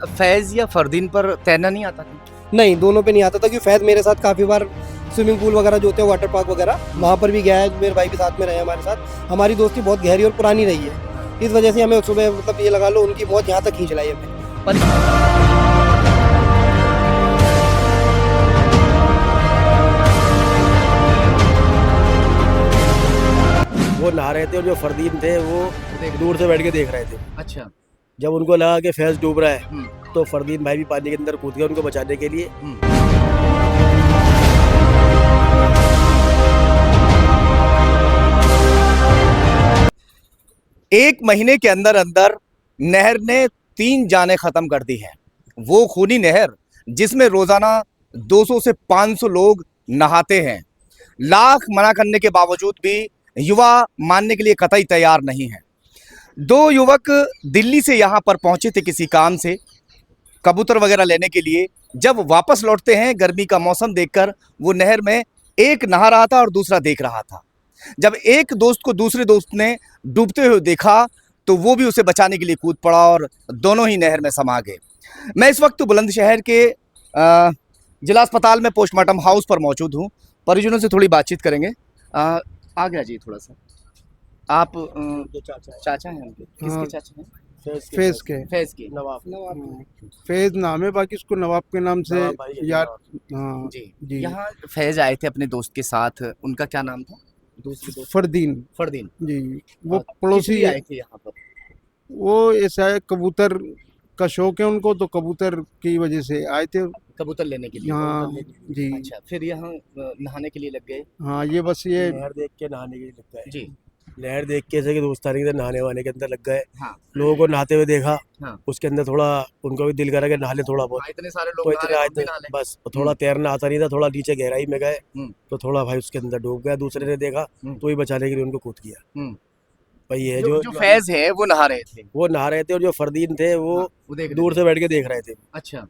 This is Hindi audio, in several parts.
फैज या फरदीन पर तैरना नहीं आता था? नहीं, दोनों पे नहीं आता था क्योंकि फैज़ मेरे साथ काफ़ी बार स्विमिंग पूल वगैरह जो होते हैं वाटर पार्क वगैरह वहाँ पर भी गया है, मेरे भाई भी साथ में रहे हमारे साथ। हमारी दोस्ती बहुत गहरी और पुरानी रही है। इस वजह से हमें सुबह मतलब ये लगा लो उनकी मौत यहाँ तक खींच लाई हमें। वो नहा रहे थे और जो फरदीन थे वो दूर से बैठ के देख रहे थे। अच्छा। जब उनको लगा कि फैज डूब रहा है हम्म, तो फरदीन भाई भी पानी के अंदर कूद गए उनको बचाने के लिए। एक महीने के अंदर अंदर नहर ने 3 जानें खत्म कर दी हैं। वो खूनी नहर जिसमें रोजाना 200 से 500 लोग नहाते हैं। लाख मना करने के बावजूद भी युवा मानने के लिए कतई तैयार नहीं है। 2 युवक दिल्ली से यहाँ पर पहुंचे थे किसी काम से, कबूतर वगैरह लेने के लिए। जब वापस लौटते हैं गर्मी का मौसम देखकर, वो नहर में एक नहा रहा था और दूसरा देख रहा था। जब एक दोस्त को दूसरे दोस्त ने डूबते हुए देखा तो वो भी उसे बचाने के लिए कूद पड़ा और दोनों ही नहर में समा गए। मैं इस वक्त बुलंदशहर के जिला अस्पताल में पोस्टमार्टम हाउस पर मौजूद हूँ। परिजनों से थोड़ी बातचीत करेंगे। आगे आ जाइए थोड़ा सा। आप चाचा हैं उनके? किसके हाँ, चाचा हैं? फैज के फैज के। नवाब फैज नाम है, बाकी इसको नवाब के नाम से नवाब भाई है, याद। नवाब। हाँ जी। जी। यहाँ फैज आए थे अपने दोस्त के साथ, उनका क्या नाम था? दूसरे दोस्त फरदीन फरदीन। जी, वो किस पड़ोसी लिए है। आए थे यहाँ पर? वो ऐसा है, कबूतर का शौक है उनको, तो कबूतर की वजह से आए थे कबूतर लेने के लिए। यहाँ जी। अच्छा, फिर यहाँ नहाने के लिए लग गए। हाँ, ये बस ये नहर देख के नहाने के लिए लग गए। जी। नहर देख के ऐसे कि दोस्तानी के नहाने वाने के अंदर लग गए। हाँ लोगों को नहाते हुए देखा, हाँ। उसके अंदर थोड़ा उनको भी दिल करा कि नहा ले थोड़ा बहुत। हाँ, इतने सारे लोग तो नहा इतने रहे, आए हम भी थे नहा लें। बस, थोड़ा तैरना आता नहीं था, थोड़ा नीचे गहराई में गए हम्म, तो थोड़ा भाई उसके अंदर डूब गया। दूसरे ने देखा तो ही बचाने के लिए उनको कूद किया। हम्म। भाई ये जो फैज है वो नहा रहे थे। वो नहा रहे थे और जो फरदीन थे वो हाँ, वो देख रहे दूर थे। से बैठ के देख रहे थे। अच्छा।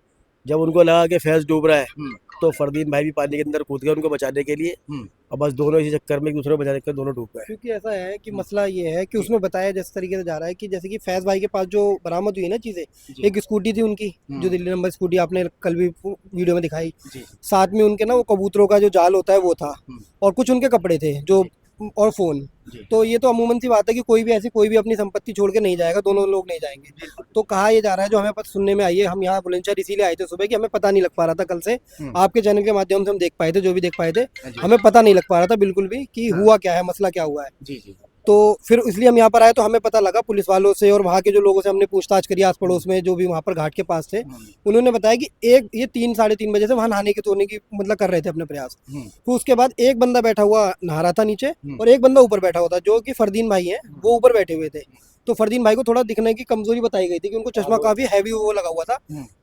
जब उनको लगा कि फैज डूब रहा है हम्म, तो फरदीन भाई भी पानी के अंदर कूद गए उनको बचाने के लिए। हम्म, और बस दोनों इसी चक्कर में एक दूसरे को बचाने के दोनों डूब गए। क्योंकि ऐसा है कि मसला ये है कि उसमें बताया जिस तरीके से जा रहा है कि जैसे कि फैज़ भाई के पास जो बरामद हुई है ना चीज़ें, जी। एक स्कूटी थी उनकी जो दिल्ली नंबर स्कूटी आपने कल भी वीडियो में दिखाई। जी। साथ में उनके ना वो कबूतरों का जो जाल होता है वो था, हम्म, और कुछ उनके कपड़े थे जो, और फ़ोन। जी। तो ये तो अमूमन सी बात है कि कोई भी ऐसी कोई भी अपनी संपत्ति छोड़ के नहीं जाएगा, दोनों लोग नहीं जाएंगे। तो कहा ये जा रहा है, जो हमें पता सुनने में आई है, हम यहाँ बुलंदशहर इसीलिए आए थे सुबह कि हमें पता नहीं लग पा रहा था कल से। हम्म। आपके चैनल के माध्यम से हम देख पाए थे, जो भी देख पाए थे, जी। हमें पता नहीं लग पा रहा था बिल्कुल भी कि हाँ। हुआ क्या है, मसला क्या हुआ है। जी जी। तो फिर इसलिए हम यहाँ पर आए, तो हमें पता लगा पुलिस वालों से और वहाँ के जो लोगों से हमने पूछताछ करी आस पड़ोस में जो भी वहाँ पर घाट के पास थे। उन्होंने बताया कि एक ये 3 साढ़े 3 बजे से वहाँ नहाने की धोने की मतलब कर रहे थे अपने प्रयास। फिर उसके बाद एक बंदा बैठा हुआ नहा रहा था नीचे और एक बंदा ऊपर बैठा हुआ था जो कि फरदीन भाई हैं, वो ऊपर बैठे हुए थे। तो फरदीन भाई को थोड़ा दिखने की कमजोरी बताई गई थी कि उनको चश्मा काफी हैवी वो लगा हुआ था।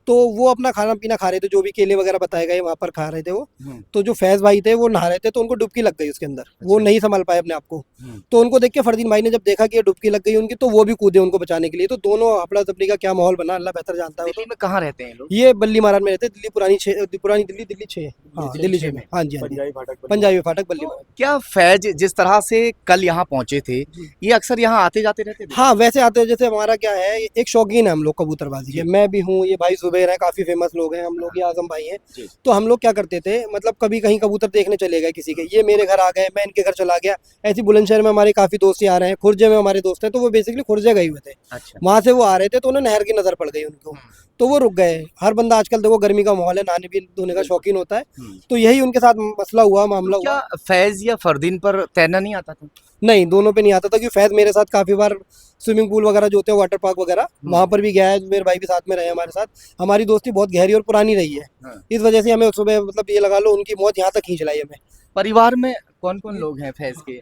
तो वो अपना खाना पीना खा रहे थे, जो भी केले वगैरह बताए गए वहाँ पर खा रहे थे वो। तो जो फैज भाई थे वो नहा रहे थे, तो उनको डुबकी लग गई उसके अंदर, वो नहीं संभाल पाए अपने आप को। तो उनको देख के फरदीन भाई ने जब देखा कि ये डुबकी लग गई उनकी, तो वो भी कूदे उनको बचाने के लिए। तो दोनों हफड़ा तफड़ी का क्या माहौल बना अल्लाह बेहतर जानता है। दिल्ली में कहाँ रहते हैं लोग? ये बल्ली महाराज में रहते हैं, दिल्ली पुरानी दिल्ली, दिल्ली 6। हाँ, दिल्ली 6 में। हाँ जी, हाँ जी, पंजाबी फाटक पंजाबी फाटक बल्ली महाराज। क्या फैज जिस तरह से कल यहाँ पहुंचे थे, ये अक्सर यहाँ आते जाते रहते थे? हाँ, वैसे आते हैं, जैसे हमारा क्या है, एक शौकीन है हम लोग कबूतरबाजी के। मैं भी हूँ, ये भाई जुबैर है, काफी फेमस लोग हैं हम लोग, ये आजम भाई हैं। तो हम लोग क्या करते थे, मतलब कभी कहीं कबूतर देखने चले गए किसी के, ये मेरे घर आ गए, मैं इनके घर चला गया। ऐसी बुलंदशहर में हमारे काफी दोस्त आ रहे हैं, खुर्जे में हमारे दोस्त हैं, तो वो बेसिकली खुर्जे गए हुए थे। अच्छा। वहां से वो आ रहे थे तो उन्हें नहर की नजर पड़ गई उनको, तो वो रुक गए। हर बंदा आजकल देखो गर्मी का माहौल है, नहाने भी धोने का शौकीन होता है। तो यही उनके साथ मसला हुआ, मामला तो क्या हुआ। फैज या फरदीन पर तैरना नहीं आता था? नहीं, दोनों पे नहीं आता था क्योंकि फैज़ मेरे साथ काफ़ी बार स्विमिंग पूल वगैरह जो होते हैं वाटर पार्क वगैरह वहाँ पर भी गया है, मेरे भाई भी साथ में रहे हमारे साथ। हमारी दोस्ती बहुत गहरी और पुरानी रही है। हाँ। इस वजह से हमें सुबह मतलब ये लगा लो उनकी मौत यहाँ तक खींच लाई हमें। परिवार में कौन कौन लोग हैं फैज के?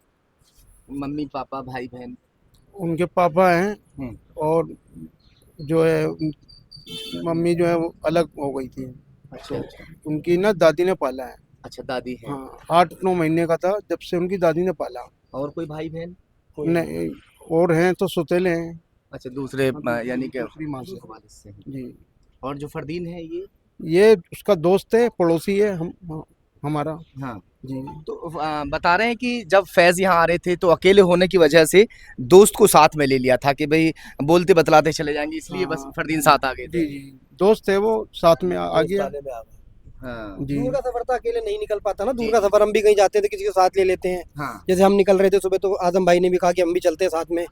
मम्मी पापा भाई बहन? उनके पापा हैं हम्म, और जो है मम्मी जो है वो अलग हो गई थी। अच्छा अच्छा। उनकी ना दादी ने पाला है। अच्छा, दादी है। हाँ, 8-9 महीने का था जब से उनकी दादी ने पाला। और कोई भाई बहन? नहीं, और हैं तो सौतेले हैं। अच्छा, दूसरे यानी कि दूसरी माँ से। वालिद से। जी, और जो फरदीन है ये? ये उसका दोस्त है, पड़ोसी है। हम हमारा। हाँ, जी तो बता रहे हैं कि जब फैज़ यहाँ आ रहे थे तो अकेले होने की वजह से दोस्त को साथ में ले लिया था कि भाई बोलते बतलाते चले जाएंगे, इसलिए बस हाँ, फरदीन साथ आ गए थे। जी जी, दोस्त थे वो, साथ में आ दोस्त गया। आने में आ गए। हाँ जी दूर का सफर था, अकेले नहीं निकल पाता ना, दूर जी, का जी। सफर हम भी कहीं जाते हैं तो किसी को साथ ले लेते हैं। हाँ जैसे हम निकल रहे थे सुबह तो आजम भाई ने भी कहा कि हम भी चलते हैं साथ में,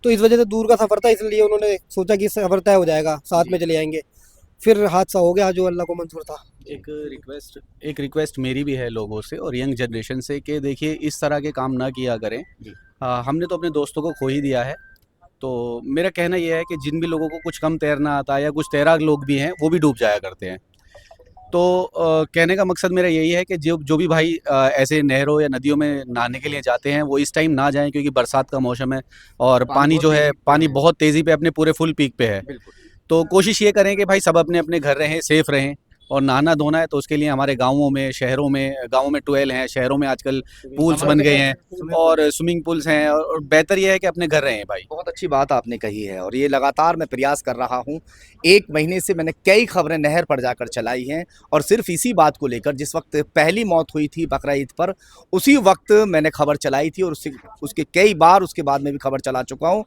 तो इस वजह से दूर का सफर था, इसलिए उन्होंने सोचा कि सफर तय हो जाएगा, साथ में चले जाएंगे। फिर हादसा हो गया जो अल्लाह को मंजूर था। एक रिक्वेस्ट मेरी भी है लोगों से और यंग जनरेशन से कि देखिए इस तरह के काम ना किया करें। जी। हमने तो अपने दोस्तों को खो ही दिया है, तो मेरा कहना यह है कि जिन भी लोगों को कुछ कम तैरना आता है या कुछ तैराक लोग भी हैं वो भी डूब जाया करते हैं। तो कहने का मकसद मेरा यही है कि जो भी भाई ऐसे नहरों या नदियों में नहाने के लिए जाते हैं वो इस टाइम ना जाएं, क्योंकि बरसात का मौसम है और पानी जो है पानी बहुत तेज़ी पे अपने पूरे फुल पीक पे है। बिल्कुल। तो कोशिश ये करें कि भाई सब अपने अपने घर रहें, सेफ़ रहें। और नहाना धोना है तो उसके लिए हमारे गाँवों में, शहरों में, गाँवों में ट्वेल हैं, शहरों में आजकल पूल्स बन गए हैं और स्विमिंग पूल्स हैं, और बेहतर ये है कि अपने घर रहें भाई। बहुत अच्छी बात आपने कही है और ये लगातार मैं प्रयास कर रहा हूँ। 1 महीने से मैंने कई खबरें नहर पर जाकर चलाई हैं और सिर्फ इसी बात को लेकर, जिस वक्त पहली मौत हुई थी बकरा ईद पर, उसी वक्त मैंने खबर चलाई थी और उसके कई बार उसके बाद में भी खबर चला चुका हूँ।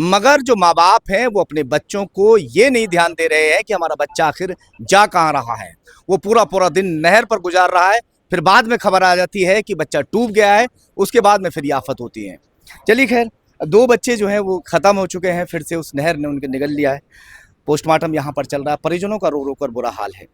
मगर जो माँ बाप हैं वो अपने बच्चों को ये नहीं ध्यान दे रहे हैं कि हमारा बच्चा आखिर जा कहाँ रहा है। वो पूरा पूरा दिन नहर पर गुजार रहा है, फिर बाद में खबर आ जाती है कि बच्चा डूब गया है, उसके बाद में फिर ये आफत होती है। चलिए खैर, 2 बच्चे जो हैं वो ख़त्म हो चुके हैं, फिर से उस नहर ने उनके निगल लिया है। पोस्टमार्टम यहाँ पर चल रहा है, परिजनों का रो रो कर बुरा हाल है।